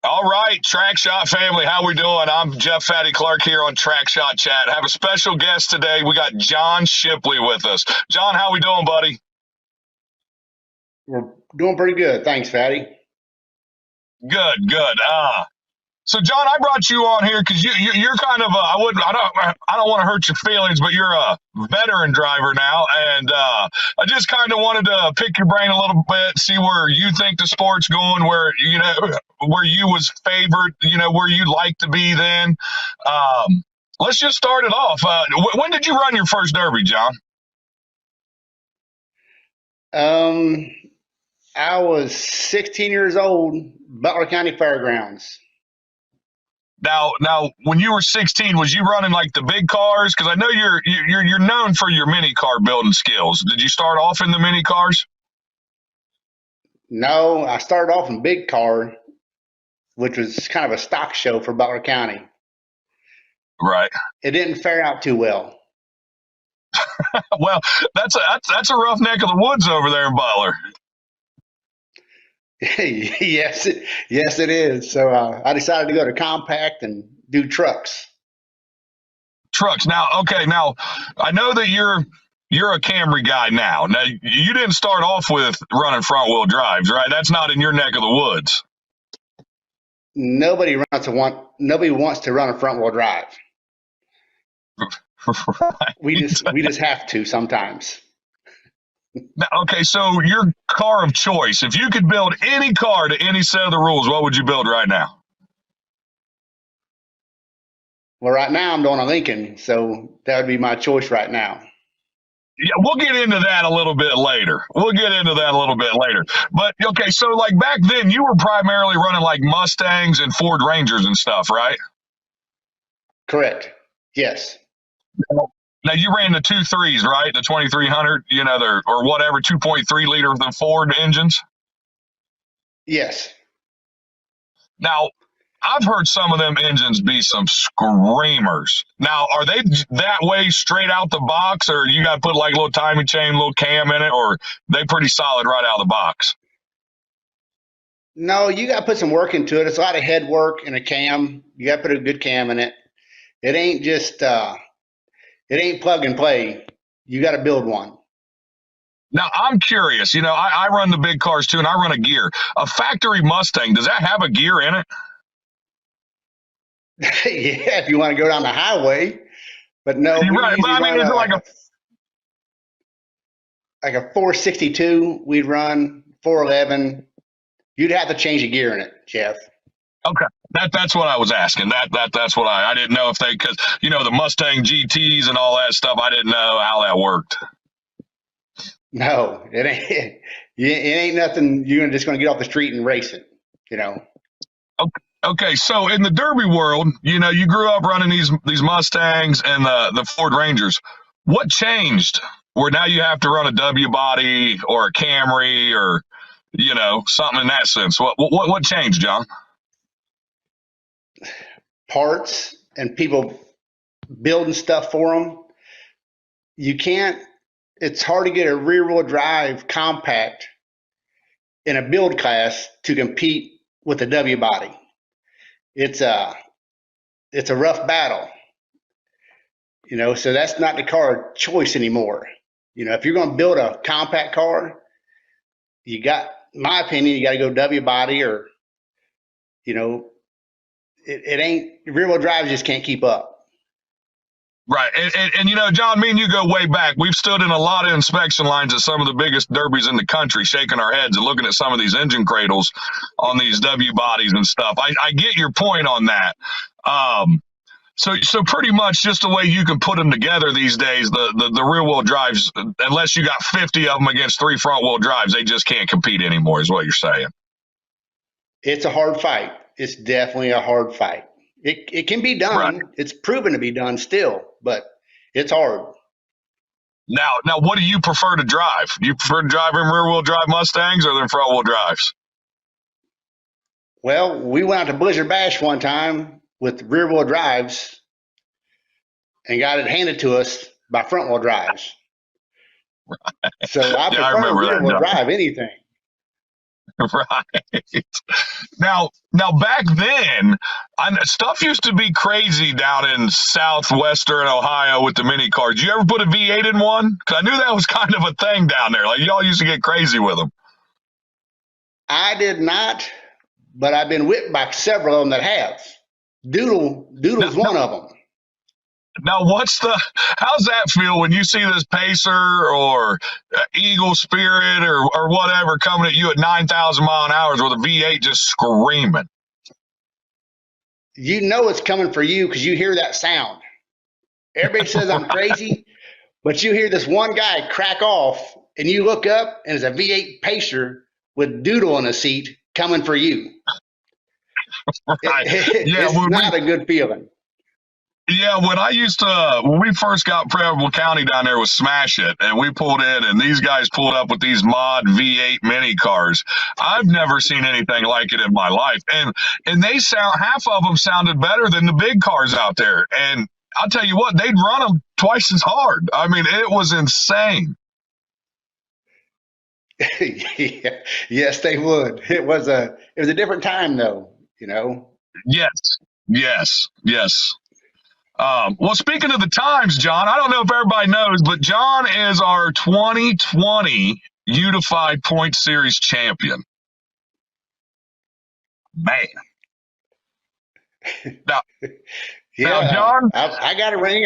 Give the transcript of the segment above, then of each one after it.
All right, Track Shot family, how we doing? I'm Jeff Fatty Clark here on Track Shot Chat. Have a special guest today. We got John Shipley with us. John, how we doing, buddy? We're doing pretty good. Thanks, Fatty. Good. So John, I brought you on here because you're kind of I don't want to hurt your feelings, but you're a veteran driver now, and I just kind of wanted to pick your brain a little bit, see where you think the sport's going, where you was favored, where you'd like to be then. Let's just start it off. When did you run your first Derby, John? I was 16 years old, Butler County Fairgrounds. Now, when you were 16, was you running like the big cars? Because I know you're known for your mini car building skills. Did you start off in the mini cars? No, I started off in big car, which was kind of a stock show for Butler County. Right. It didn't fare out too well. Well, that's a rough neck of the woods over there in Butler. Yes, it is. So I decided to go to compact and do trucks. Trucks. Now, I know that you're a Camry guy now. Now, you didn't start off with running front wheel drives, right? That's not in your neck of the woods. Nobody wants to run a front wheel drive. Right. We just have to sometimes. Now, okay, so your car of choice, if you could build any car to any set of the rules, what would you build right now? Well, right now I'm doing a Lincoln, so that would be my choice right now. Yeah, we'll get into that a little bit later. But okay, so like back then you were primarily running like Mustangs and Ford Rangers and stuff, right? Correct. Yes. Now you ran the 2.3s, right? The 2300, or whatever, 2.3 liter of the Ford engines. Yes. Now, I've heard some of them engines be some screamers. Now, are they that way straight out the box, or you got to put like a little timing chain, little cam in it, or they pretty solid right out of the box? No, you got to put some work into it. It's a lot of head work and a cam. You got to put a good cam in it. It ain't just it ain't plug and play. You got to build one. Now, I'm curious. I run the big cars too, and I run a gear. A factory Mustang, does that have a gear in it? Yeah, if you want to go down the highway. But no, you're right. But I mean, is it like a 462? We'd run 411. You'd have to change a gear in it, Jeff. Okay. That's what I was asking. That's what I didn't know if because the Mustang GTs and all that stuff, I didn't know how that worked. No, it ain't nothing. You're just going to get off the street and race it, Okay, so in the Derby world, you grew up running these Mustangs and the Ford Rangers. What changed where now you have to run a W body or a Camry or something in that sense? What changed, John? Parts and people building stuff for them. It's hard to get a rear wheel drive compact in a build class to compete with a W body. It's a rough battle, so that's not the car choice anymore. If you're going to build a compact car, in my opinion, you got to go W body or, it ain't rear wheel drive just can't keep up. Right. And John, me and you go way back. We've stood in a lot of inspection lines at some of the biggest derbies in the country, shaking our heads and looking at some of these engine cradles on these W bodies and stuff. I get your point on that. So pretty much just the way you can put them together these days, the rear wheel drives, unless you got 50 of them against 3 front wheel drives, they just can't compete anymore is what you're saying. It's a hard fight. It's definitely a hard fight. It can be done. Right. It's proven to be done still, but it's hard. Now, what do you prefer to drive? Do you prefer to drive in rear-wheel drive Mustangs or than front-wheel drives? Well, we went out to Blizzard Bash one time with rear-wheel drives and got it handed to us by front-wheel drives. Right. So I prefer rear-wheel drive anything. Right. Now back then, stuff used to be crazy down in southwestern Ohio with the mini cars. You ever put a V8 in one? 'Cause I knew that was kind of a thing down there. Like y'all used to get crazy with them. I did not, but I've been whipped by several of them that have. Doodle's one of them. Now, how's that feel when you see this Pacer or Eagle Spirit or whatever coming at you at 9,000 mile an hour with a V8 just screaming? You know it's coming for you because you hear that sound. Everybody says I'm crazy, but you hear this one guy crack off, and you look up, and it's a V8 Pacer with Doodle in a seat coming for you. Right. It's not a good feeling. Yeah, when we first got Preble County down there with Smash It, and we pulled in, and these guys pulled up with these mod V8 mini cars. I've never seen anything like it in my life, and half of them sounded better than the big cars out there. And I'll tell you what, they'd run them twice as hard. I mean, it was insane. Yeah, yes, they would. It was a different time, though. You know. Yes. Well, speaking of the times, John, I don't know if everybody knows, but John is our 2020 Unified Point Series champion. Man. Now, John, I got a ring.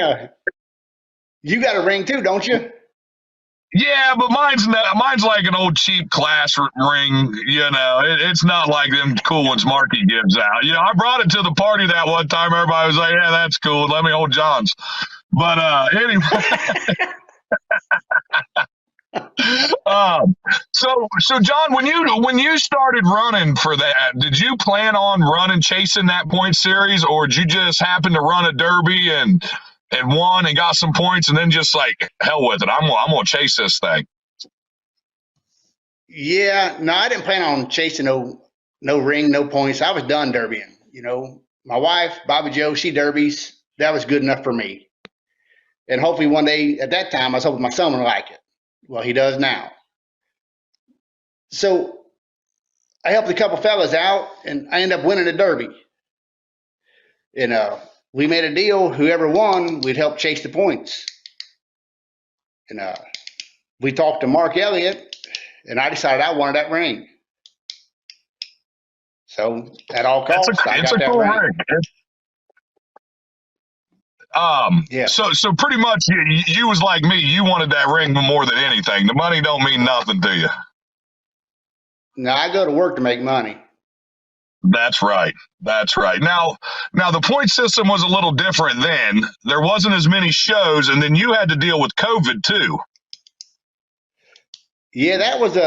You got a ring too, don't you? Yeah, but mine's like an old cheap class ring. You know, it's not like them cool ones Marky gives out. You know, I brought it to the party that one time. Everybody was like, "Yeah, that's cool. Let me hold John's." But anyway, so John, when you started running for that, did you plan on chasing that point series, or did you just happen to run a derby and won and got some points and then just like hell with it? I'm gonna chase this thing. Yeah, no, I didn't plan on chasing no ring, no points. I was done derbying. You know, my wife, Bobby Joe, she derbies. That was good enough for me. And hopefully one day, at that time, I was hoping my son would like it. Well, he does now. So I helped a couple fellas out, and I ended up winning the derby. And we made a deal. Whoever won, we'd help chase the points. And we talked to Mark Elliott, and I decided I wanted that ring. So at all costs, I got that ring. Yeah. So pretty much you was like me. You wanted that ring more than anything. The money don't mean nothing to you. No, I go to work to make money. That's right. Now the point system was a little different then. There wasn't as many shows, and then you had to deal with COVID too. Yeah, that was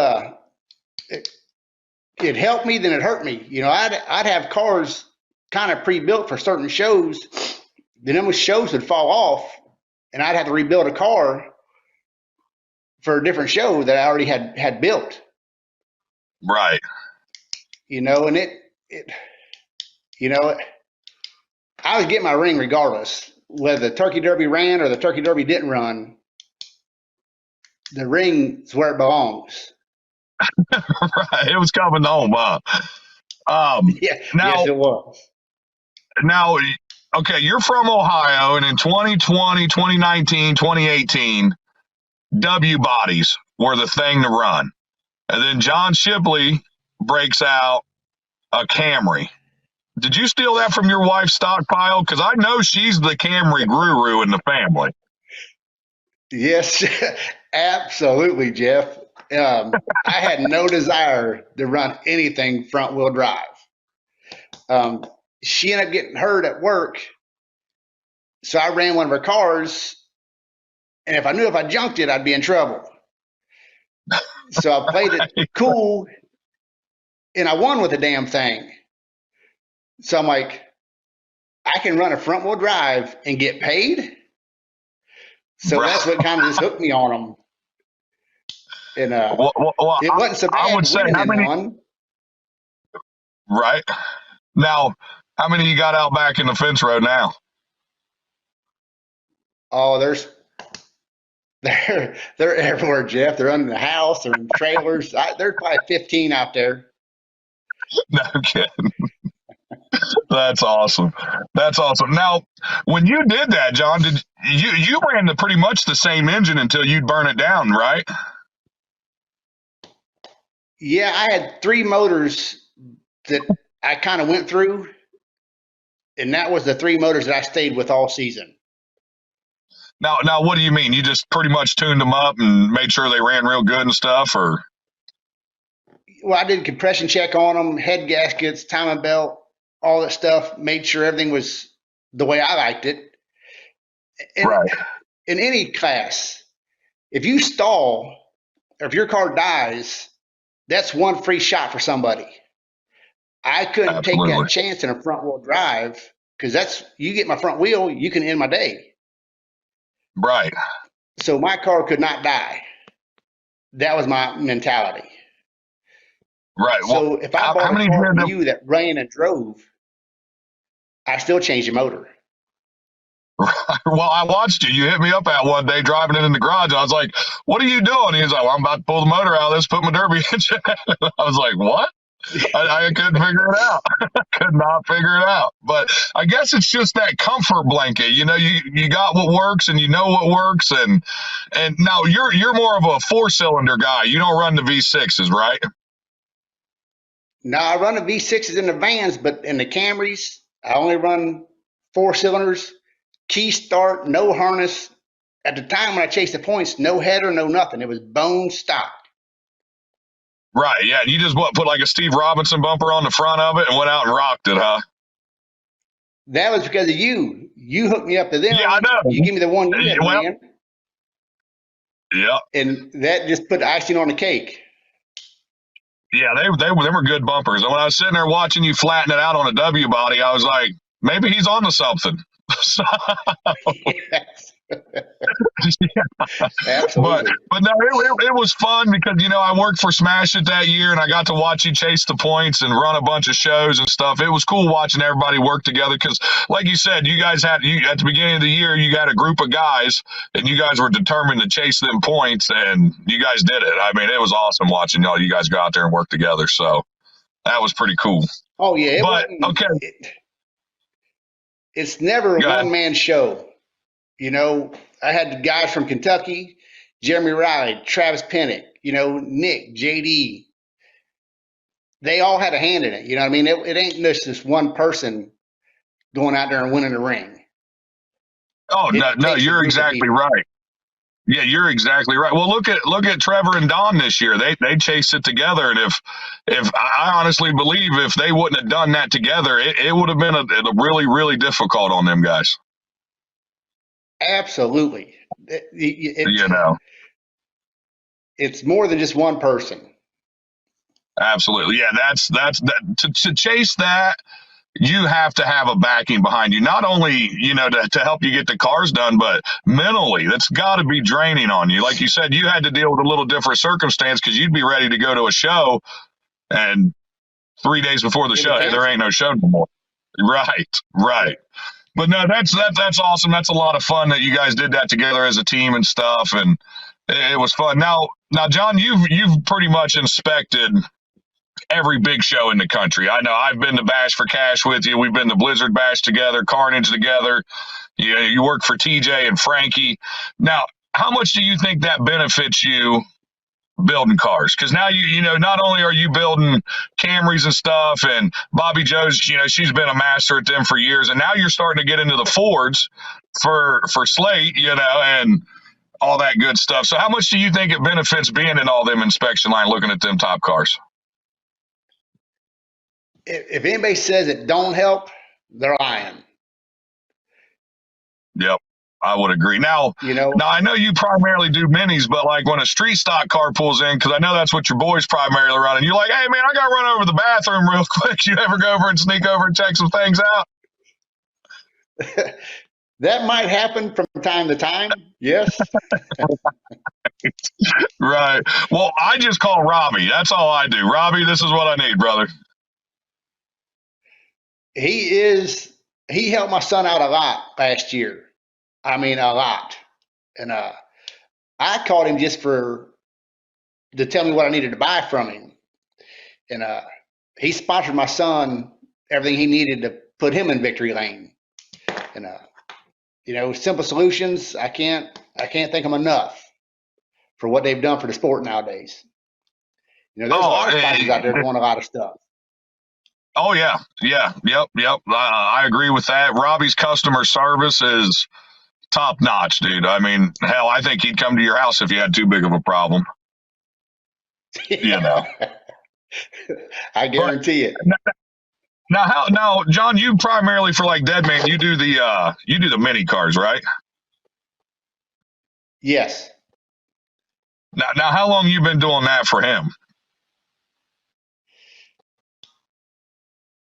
it helped me, then it hurt me. You know, I'd have cars kind of pre-built for certain shows. Then those shows would fall off, and I'd have to rebuild a car for a different show that I already had built. Right. You know, and I was getting my ring regardless, whether the Turkey Derby ran or the Turkey Derby didn't run. The ring's where it belongs. Right. It was coming home, huh? Yes, it was. Now, okay, you're from Ohio, and in 2020, 2019, 2018, W bodies were the thing to run. And then John Shipley breaks out a Camry. Did you steal that from your wife's stockpile? Because I know she's the Camry guru in the family. Yes, absolutely, Jeff. I had no desire to run anything front wheel drive. She ended up getting hurt at work, so I ran one of her cars, and if I junked it, I'd be in trouble. So I played it cool, and I won with the damn thing. So I'm like, I can run a front wheel drive and get paid. So that's what kind of just hooked me on them. And it wasn't so bad. I would say how many? One. Right. Now, how many you got out back in the fence road now? Oh, they're everywhere, Jeff. They're under the house. They're in trailers. There's probably 15 out there. No kidding. That's awesome. That's awesome. Now, when you did that, John, did you ran the pretty much the same engine until you'd burn it down, right? Yeah, I had three motors that I kind of went through, and that was the three motors that I stayed with all season. Now, what do you mean? You just pretty much tuned them up and made sure they ran real good and stuff, or Well, I did compression check on them, head gaskets, timing belt, all that stuff, made sure everything was the way I liked it. And right? in any class, if you stall or if your car dies, that's one free shot for somebody. I couldn't take that Absolutely. chance in a front wheel drive because that's you get my front wheel, you can end my day. Right. So my car could not die. That was my mentality. Right. Well, So if I how bought a many did you car end from up? you that ran and drove, I still changed the motor. Well, I watched you. You hit me up at one day driving it in the garage. I was like, "What are you doing?" He was like, "Well, I'm about to pull the motor out of this, put my derby engine." I was like, "What?" I couldn't figure it out. Could not figure it out. But I guess it's just that comfort blanket. You got what works and you know what works. And now you're more of a 4-cylinder guy. You don't run the V6s, right? Now I run the V6s in the vans, but in the Camrys, I only run four cylinders, key start, no harness. At the time when I chased the points, no header, no nothing. It was bone stock. Right. Yeah. You just put like a Steve Robinson bumper on the front of it and went out and rocked it, huh? That was because of you. You hooked me up to Yeah, I them. You know. give me the one you had Well, ran, yeah. and that just put the icing on the cake. Yeah, they were good bumpers. And when I was sitting there watching you flatten it out on a W body, I was like, maybe he's onto something. So, Yes, yeah. but absolutely. but no, it was fun because I worked for Smash It that year, and I got to watch you chase the points and run a bunch of shows and stuff. It was cool watching everybody work together because, like you said, you guys at the beginning of the year, you got a group of guys, and you guys were determined to chase them points, and you guys did it. I mean, it was awesome watching you guys go out there and work together. So that was pretty cool. Oh yeah, it But wasn't. okay, It's never a go ahead. one man show. You know, I had the guys from Kentucky, Jeremy Riley, Travis Pennick, Nick, JD. They all had a hand in it. You know what I mean? It ain't just this one person going out there and winning the ring. Oh no, It no, takes a you're group of exactly people. right. Yeah, you're exactly right. Well, look at Trevor and Don this year. They chased it together, and if I honestly believe if they wouldn't have done that together, it would have been a really really difficult on them guys. Absolutely. You know, It's more than just one person. absolutely. Yeah, that's that to chase that. You have to have a backing behind you, not only to help you get the cars done, but mentally that's got to be draining on you. Like you said, you had to deal with a little different circumstance because you'd be ready to go to a show, and 3 days before the It'd be show, hey, there ain't canceled. no show no more. Right, right. But no, that's awesome. That's a lot of fun that you guys did that together as a team and stuff, and it was fun. Now, John, you've pretty much inspected every big show in the country. I know I've been to Bash for Cash with you. We've been to Blizzard Bash together, Carnage together. You work for TJ and Frankie. Now, how much do you think that benefits you building cars? Because now not only are you building Camrys and stuff, and Bobby Joe's she's been a master at them for years, and now you're starting to get into the Fords for Slate, and all that good stuff. So how much do you think it benefits being in all them inspection line looking at them top cars? If anybody says it don't help, they're lying. Yep, I would agree. Now, You know, now I know you primarily do minis, but like when a street stock car pulls in, because I know that's what your boys primarily run, and you're like, hey man, I got to run over to the bathroom real quick. You ever go over and sneak over and check some things out? that might happen from time to time. Yes. Right. Well, I just call Robbie. That's all I do. Robbie, this is what I need, brother. He helped my son out a lot last year. I mean, a lot. And I called him just to tell me what I needed to buy from him. And he sponsored my son everything he needed to put him in victory lane. And Simple Solutions, I can't thank them enough for what they've done for the sport nowadays. There's a lot of sponsors out there doing a lot of stuff. Oh yeah, yep. I agree with that. Robbie's customer service is top notch, dude. I mean, hell, I think he'd come to your house if you had too big of a problem. I guarantee it. Now, John, you primarily for like Deadman, you do the mini cars, right? Yes. Now, how long you been doing that for him?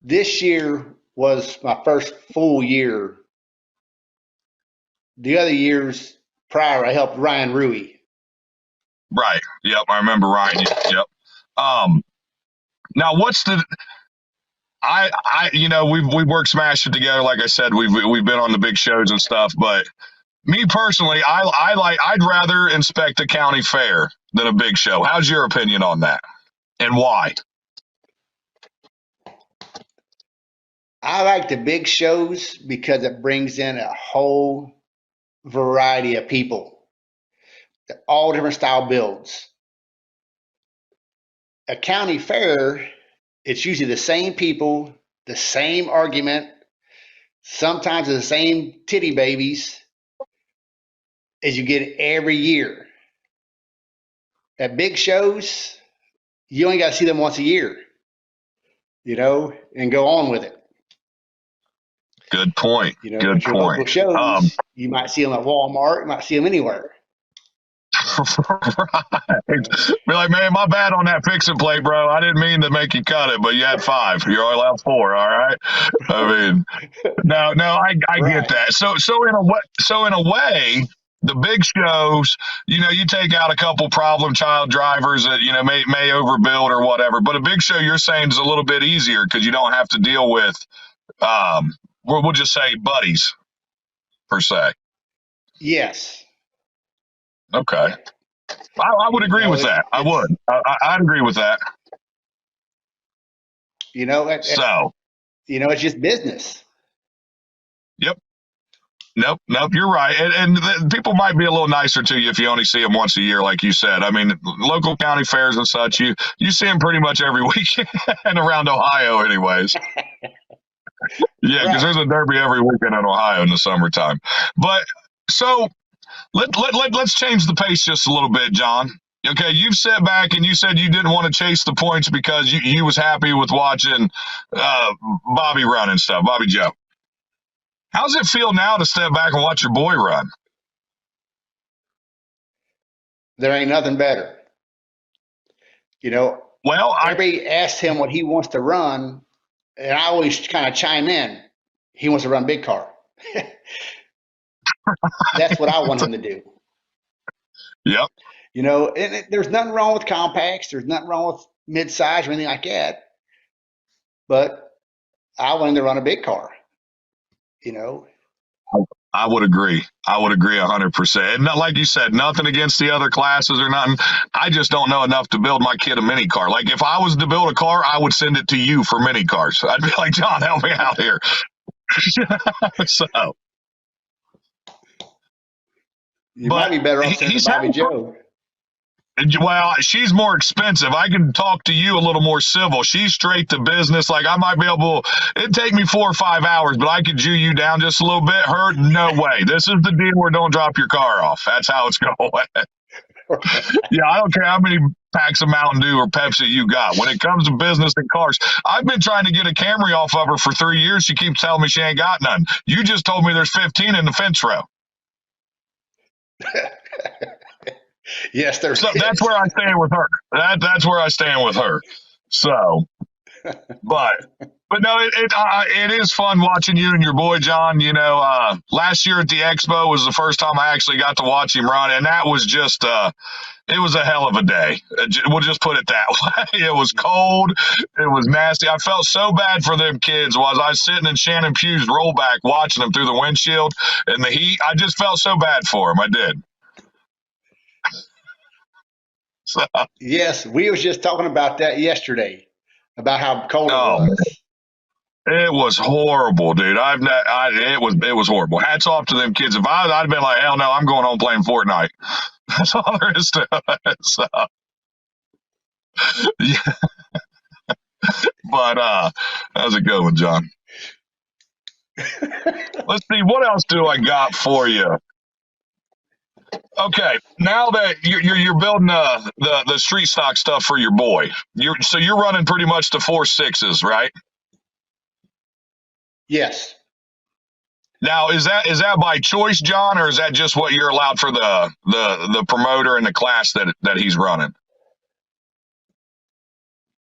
This year was my first full year. The other years prior, I helped Ryan Rui. Right. Yep. I remember Ryan. Yep. Now what's we've worked Smash It together. Like I said, we've been on the big shows and stuff, but me personally, I'd rather inspect a county fair than a big show. How's your opinion on that? And why? I like the big shows because it brings in a whole variety of people, all different style builds. A county fair, it's usually the same people, the same argument, sometimes the same titty babies as you get every year. At big shows, you only got to see them once a year, and go on with it. Good point. Good point. Local shows, you might see them at Walmart, you might see them anywhere. Right. Be like, man, my bad on that fix-it plate, bro. I didn't mean to make you cut it, but you had 5. You're only allowed 4. All right. I mean, no, I get that. So in a way, the big shows, you take out a couple problem child drivers that may overbuild or whatever. But a big show, you're saying, is a little bit easier because you don't have to deal with, we'll just say buddies per se. Yes. Okay. I would agree with that. I would. I'd agree with that. It's just business. Yep. Nope. You're right. And people might be a little nicer to you if you only see them once a year, like you said. I mean, local county fairs and such, you see them pretty much every weekend around Ohio anyways. Yeah, because there's a derby every weekend in Ohio in the summertime. But so let's change the pace just a little bit, John. Okay, you've sat back and you said you didn't want to chase the points because you was happy with watching Bobby run and stuff, Bobby Joe. How's it feel now to step back and watch your boy run? There ain't nothing better. Well, everybody asked him what he wants to run, and I always kind of chime in. He wants to run big car. That's what I want him to do. Yep. And there's nothing wrong with compacts. There's nothing wrong with mid-size or anything like that. But I want him to run a big car. I would agree. 100%. And like you said, nothing against the other classes or nothing. I just don't know enough to build my kid a mini car. Like if I was to build a car, I would send it to you for mini cars. I'd be like, John, help me out here. So you might be better off sending Bobby Joe. Well, she's more expensive. I can talk to you a little more civil. She's straight to business. Like I might be able, it'd take me 4 or 5 hours, but I could Jew you down just a little bit. Her, no way. This is the deal where don't drop your car off. That's how it's going. Yeah, I don't care how many packs of Mountain Dew or Pepsi you got. When it comes to business and cars, I've been trying to get a Camry off of her for 3 years. She keeps telling me she ain't got none. You just told me there's 15 in the fence row. Yes, there's. So that's where I stand with her. That's where I stand with her. So, but no, it is fun watching you and your boy John. Last year at the Expo was the first time I actually got to watch him run, and that was just it was a hell of a day. We'll just put it that way. It was cold. It was nasty. I felt so bad for them kids. Was I sitting in Shannon Pugh's rollback watching them through the windshield and the heat? I just felt so bad for them. I did. So. Yes, we was just talking about that yesterday. about how cold it Oh, was. it was horrible, dude. It was horrible. Hats off to them kids. If I'd have been like, hell no, I'm going home playing Fortnite. That's all there is to it. So, yeah, but that was a good one, John. Let's see, what else do I got for you? Okay, now that you're building the street stock stuff for your boy, you're running pretty much the 4.6s, right? Yes. Now, is that by choice, John, or is that just what you're allowed for the promoter and the class that he's running?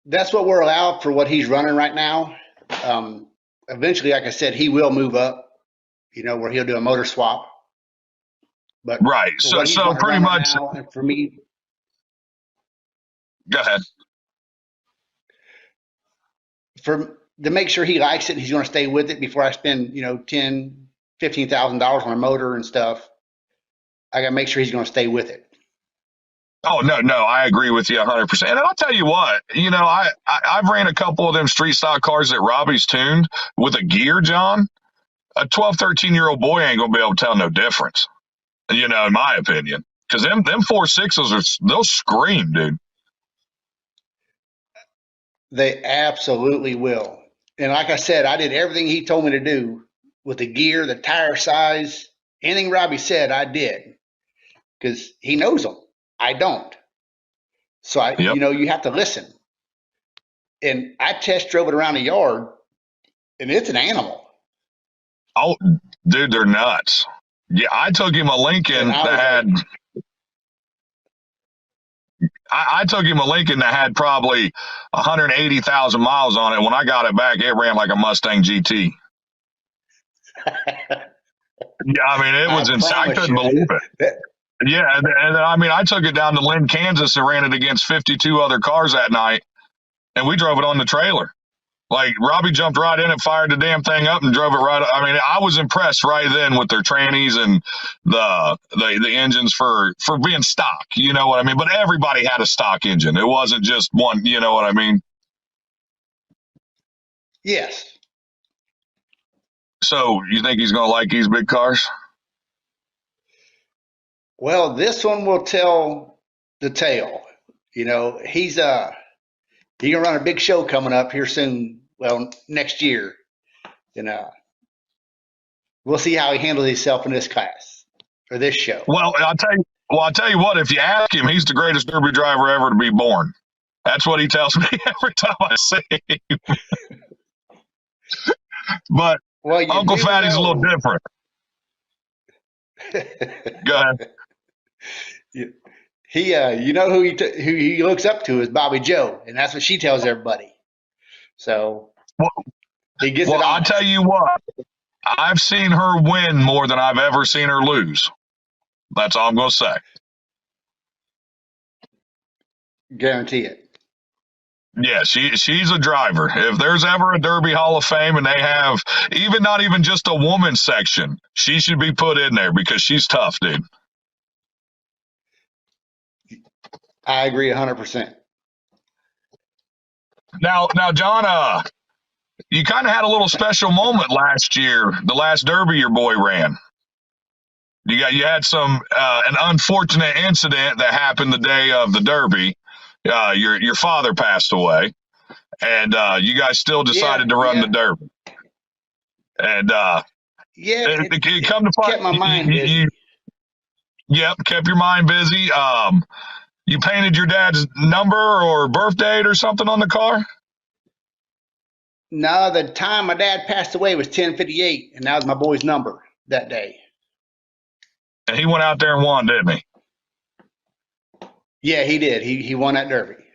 That's what we're allowed for what he's running right now. Eventually, like I said, he will move up, where he'll do a motor swap. But right. So pretty much. Now, and for me, go ahead. To make sure he likes it and he's going to stay with it before I spend, $10,000-$15,000 on a motor and stuff, I got to make sure he's going to stay with it. Oh, no, I agree with you 100%. And I'll tell you what, I've ran a couple of them street stock cars that Robbie's tuned with a gear, John. A 12, 13-year-old boy ain't going to be able to tell no difference, in my opinion. Because them 4.6s, they'll scream, dude. They absolutely will. And like I said, I did everything he told me to do with the gear, the tire size, anything Robbie said, I did. Because he knows them. I don't. So Yep. You have to listen. And I test drove it around the yard, and it's an animal. Oh, dude, they're nuts. Yeah, I took him a Lincoln that had. I took him a Lincoln that had probably 180,000 miles on it. When I got it back, it ran like a Mustang GT. Yeah, I mean, it was insane. I couldn't believe it. Yeah, and I mean, I took it down to Lynn, Kansas, and ran it against 52 other cars that night, and we drove it on the trailer. Like, Robbie jumped right in and fired the damn thing up and drove it right. I mean, I was impressed right then with their trannies and the engines for being stock. You know what I mean? But everybody had a stock engine. It wasn't just one. You know what I mean? Yes. So you think he's going to like these big cars? Well, this one will tell the tale. He's gonna run a big show coming up here soon. Well, next year, and we'll see how he handles himself in this class or this show. Well, I'll tell you what. If you ask him, he's the greatest derby driver ever to be born. That's what he tells me every time I see him. But Uncle Fatty's a little different. Go ahead. Who he looks up to is Bobby Joe, and that's what she tells everybody. So he gets it on. I'll tell you what, I've seen her win more than I've ever seen her lose. That's all I'm going to say. Guarantee it. Yeah, she's a driver. If there's ever a Derby Hall of Fame and they have not even just a woman's section, she should be put in there because she's tough, dude. I agree 100%. Now, John, you kind of had a little special moment last year, the last Derby your boy ran. You had an unfortunate incident that happened the day of the Derby. Your father passed away, and you guys still decided to run the Derby. And it come to find, kept my mind busy. Yep, kept your mind busy. You painted your dad's number or birth date or something on the car? No, the time my dad passed away was 10:58, and that was my boy's number that day. And he went out there and won, didn't he? Yeah, he did. He won that Derby.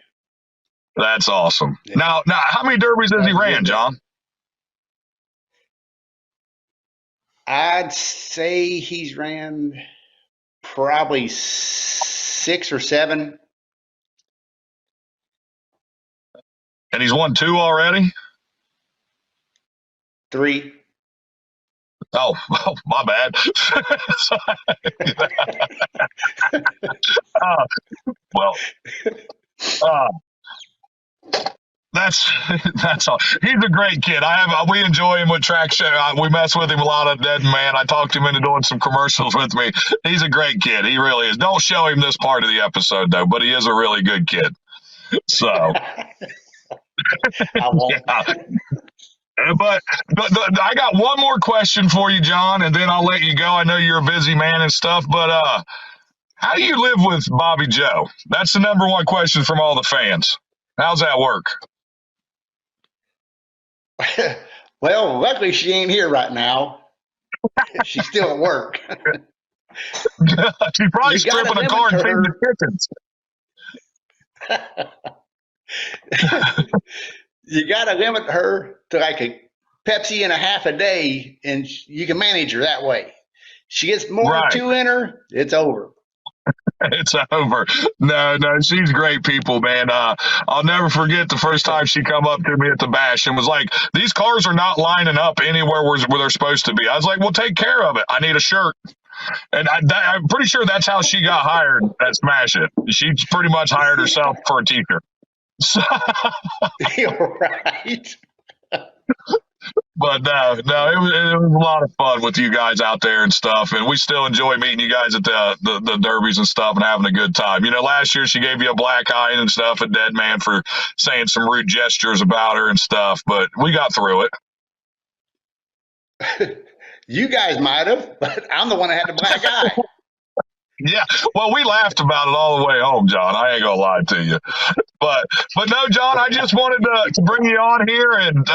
That's awesome. Yeah. Now, how many Derbies has he ran, John? I'd say he's ran probably 6 or 7. And he's won 2 already? 3. Oh, my bad. That's all. He's a great kid. We enjoy him with Track Show. We mess with him a lot of Dead Man. I talked him into doing some commercials with me. He's a great kid. He really is. Don't show him this part of the episode though, but he is a really good kid. So I won't. yeah. But I got one more question for you, John, and then I'll let you go. I know you're a busy man and stuff, but how do you live with Bobby Joe? That's the number one question from all the fans. How's that work? Well, luckily she ain't here right now. She's still at work. She's probably stripping a car and feeding the chickens. You got to limit her to like a Pepsi and a half a day, and you can manage her that way. She gets more than two in her, it's over. It's over. No, she's great people, man. I'll never forget the first time she come up to me at the bash and was like, these cars are not lining up anywhere where they're supposed to be. I was like, well, take care of it. I need a shirt. And I'm pretty sure that's how she got hired at Smash It. She pretty much hired herself for a t-shirt. So, You're right. But no, it was a lot of fun with you guys out there and stuff, and we still enjoy meeting you guys at the derbies and stuff and having a good time. You know, last year she gave you a black eye and stuff at Dead Man for saying some rude gestures about her and stuff, but we got through it. You guys might have, but I'm the one that had the black eye. Yeah, well, we laughed about it all the way home, John. I ain't gonna lie to you, but no, John, I just wanted to bring you on here and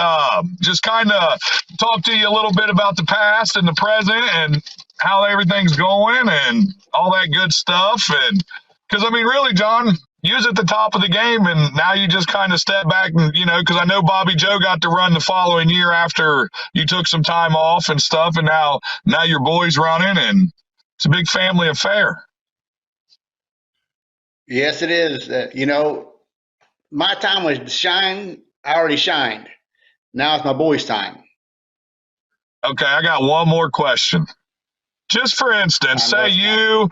just kind of talk to you a little bit about the past and the present and how everything's going and all that good stuff. And because I mean, really, John, you was at the top of the game, and now you just kind of step back and because I know Bobby Joe got to run the following year after you took some time off and stuff, and now your boy's running and. It's a big family affair. Yes, it is. My time was to shine. I already shined. Now it's my boy's time. Okay, I got one more question. Just for instance, say you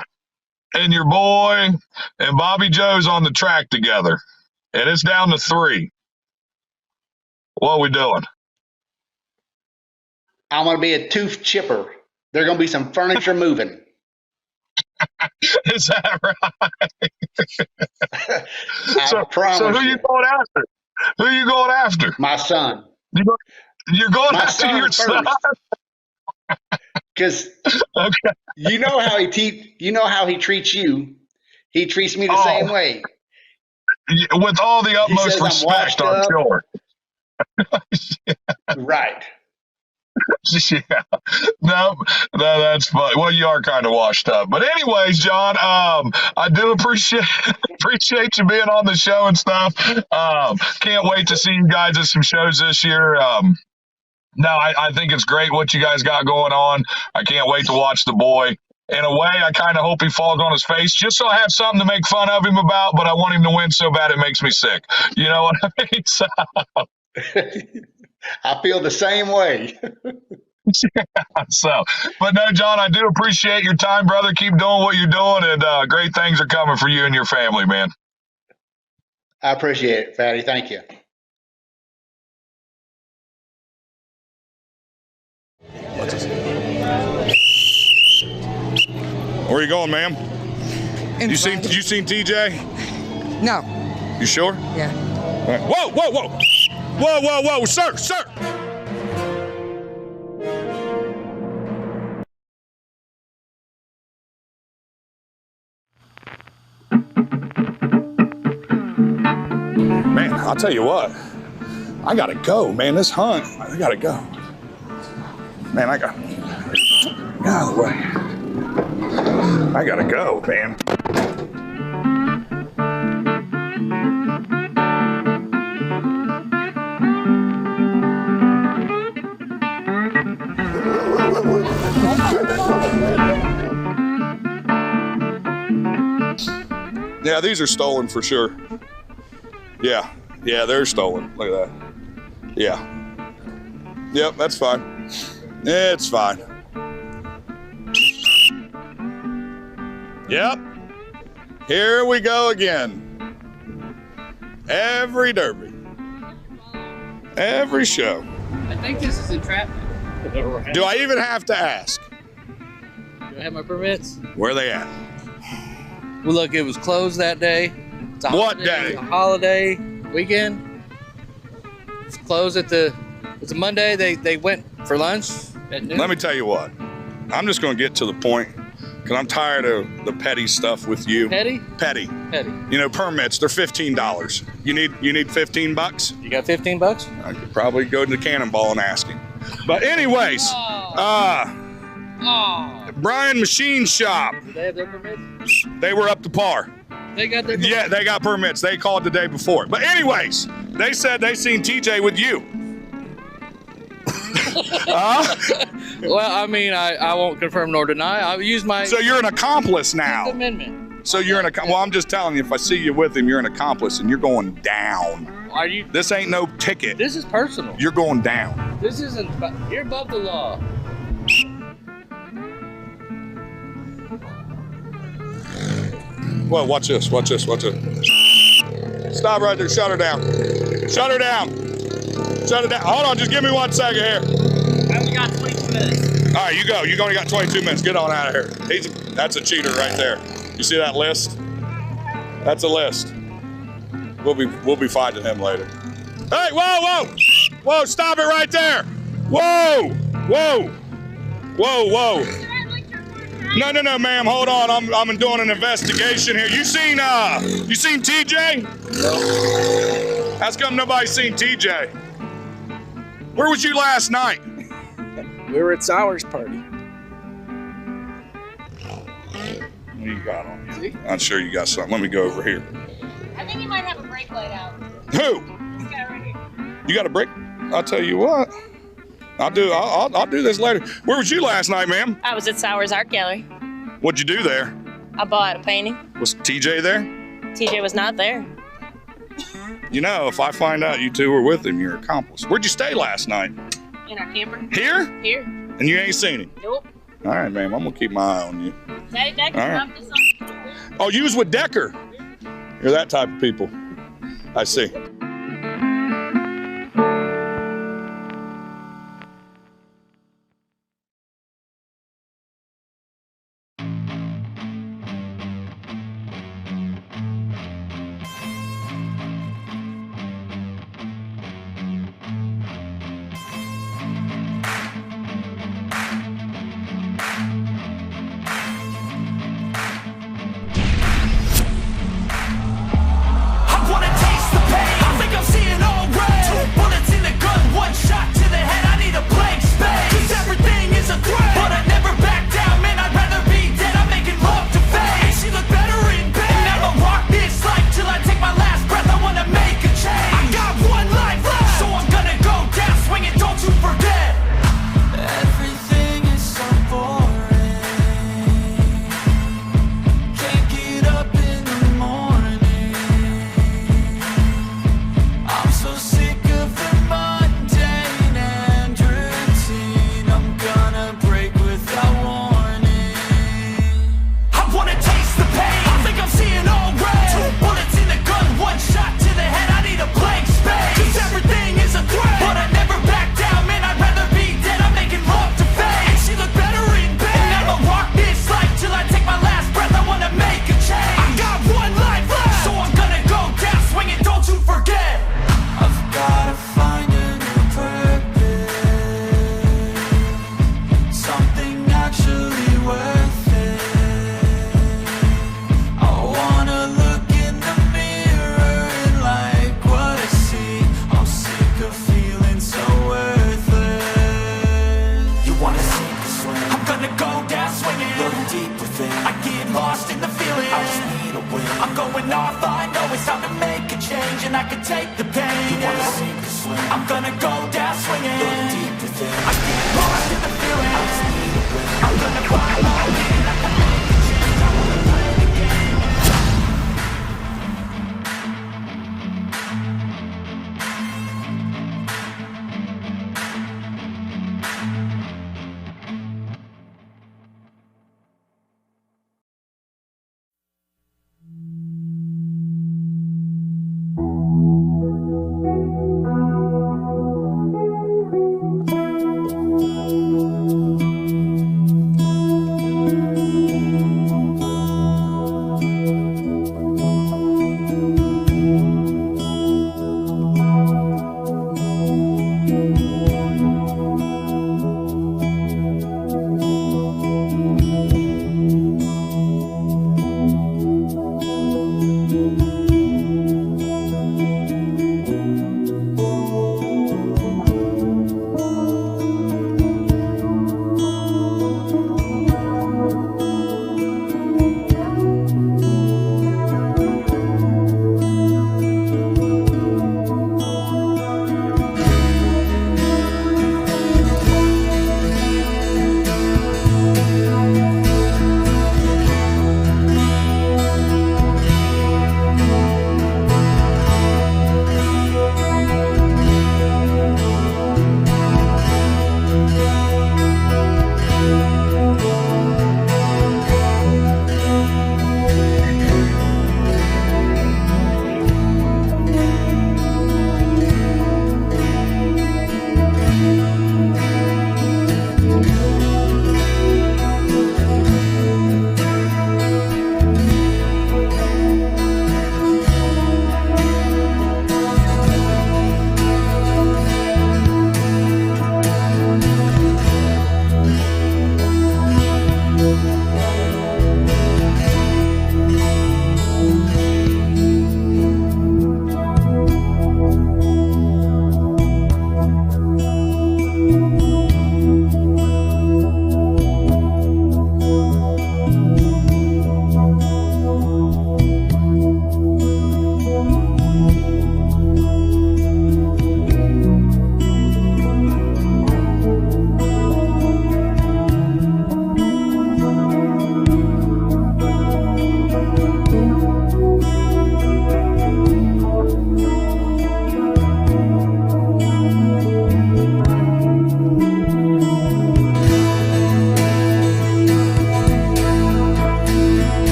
and your boy and Bobby Joe's on the track together, and it's down to 3. What are we doing? I'm going to be a tooth chipper. There's going to be some furniture moving. Is that right? So who you going after? Who you going after? My son. You're going after your son? Because you know how he treats you. He treats me the same way. With all the utmost respect, I'm sure. Right. Yeah. No, that's fine. Well, you are kind of washed up. But anyways, John, I do appreciate you being on the show and stuff. Can't wait to see you guys at some shows this year. I think it's great what you guys got going on. I can't wait to watch the boy. In a way, I kind of hope he falls on his face just so I have something to make fun of him about, but I want him to win so bad it makes me sick. You know what I mean? So, I feel the same way. But no, John, I do appreciate your time, brother. Keep doing what you're doing, and great things are coming for you and your family, man. I appreciate it, Fatty. Thank you. Where are you going, ma'am? You seen TJ? No. You sure? Yeah. Right. Whoa, sir. Man, I'll tell you what. I gotta go, man. This hunt, I gotta go. Man, get out of the way. I gotta go, man. Yeah, these are stolen for sure. Yeah, they're stolen. Look at that. Yeah. Yep, that's fine. It's fine. Yep. Here we go again. Every derby. Every show. I think this is entrapment. Do I even have to ask? Do I have my permits? Where are they at? Well, look, it was closed that day. It's a What holiday, day? It's a holiday weekend. It's closed it's a Monday. They went for lunch at noon. Let me tell you what. I'm just going to get to the point because I'm tired of the petty stuff with you. Petty? Petty. Petty. You know, permits, they're $15. You need $15? You got $15? I could probably go to the Cannonball and ask him. But anyways, Brian Machine Shop. Did they have their permits? They were up to par. They got their permits? Yeah, they got permits. They called the day before. But anyways, they said they seen TJ with you. Well, I mean, I won't confirm nor deny. I'll use my So you're an accomplice now. Fifth Amendment. So you're well, I'm just telling you, if I see you with him, you're an accomplice and you're going down. Are you? This ain't no ticket. This is personal. You're going down. This isn't. You're above the law. Well, watch this. Watch this. Watch this. Stop right there. Shut her down. Shut her down. Shut it down. Hold on. Just give me 1 second here. I only got 22 minutes. All right, you go. You only got 22 minutes. Get on out of here. That's a cheater right there. You see that list? That's a list. We'll be fighting him later. Hey, whoa, whoa, whoa! Stop it right there! Whoa, whoa, whoa, whoa! No, ma'am. Hold on. I'm doing an investigation here. You seen TJ? No. How's come nobody's seen TJ? Where was you last night? We were at Sour's party. What do you got on you? See? I'm sure you got something. Let me go over here. I think you might have a brake light out. Who? This guy right here. You got a break? I'll tell you what. I'll do this later. Where was you last night, ma'am? I was at Sour's Art Gallery. What'd you do there? I bought a painting. Was TJ there? TJ was not there. You know, if I find out you two were with him, you're an accomplice. Where'd you stay last night? In our camper. Here? Here. And you ain't seen him? Nope. All right, ma'am. I'm gonna keep my eye on you. Daddy Decker All right. dropped us on. Oh, you was with Decker. You're that type of people. I see.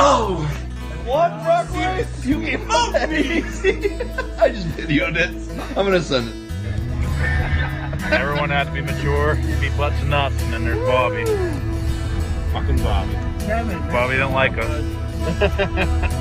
Oh! What, Brockway? You gave up that easy. I just videoed it. I'm gonna send it. Everyone has to be mature, be butts and nuts, and then there's Bobby. Fucking Bobby. Bobby don't like us.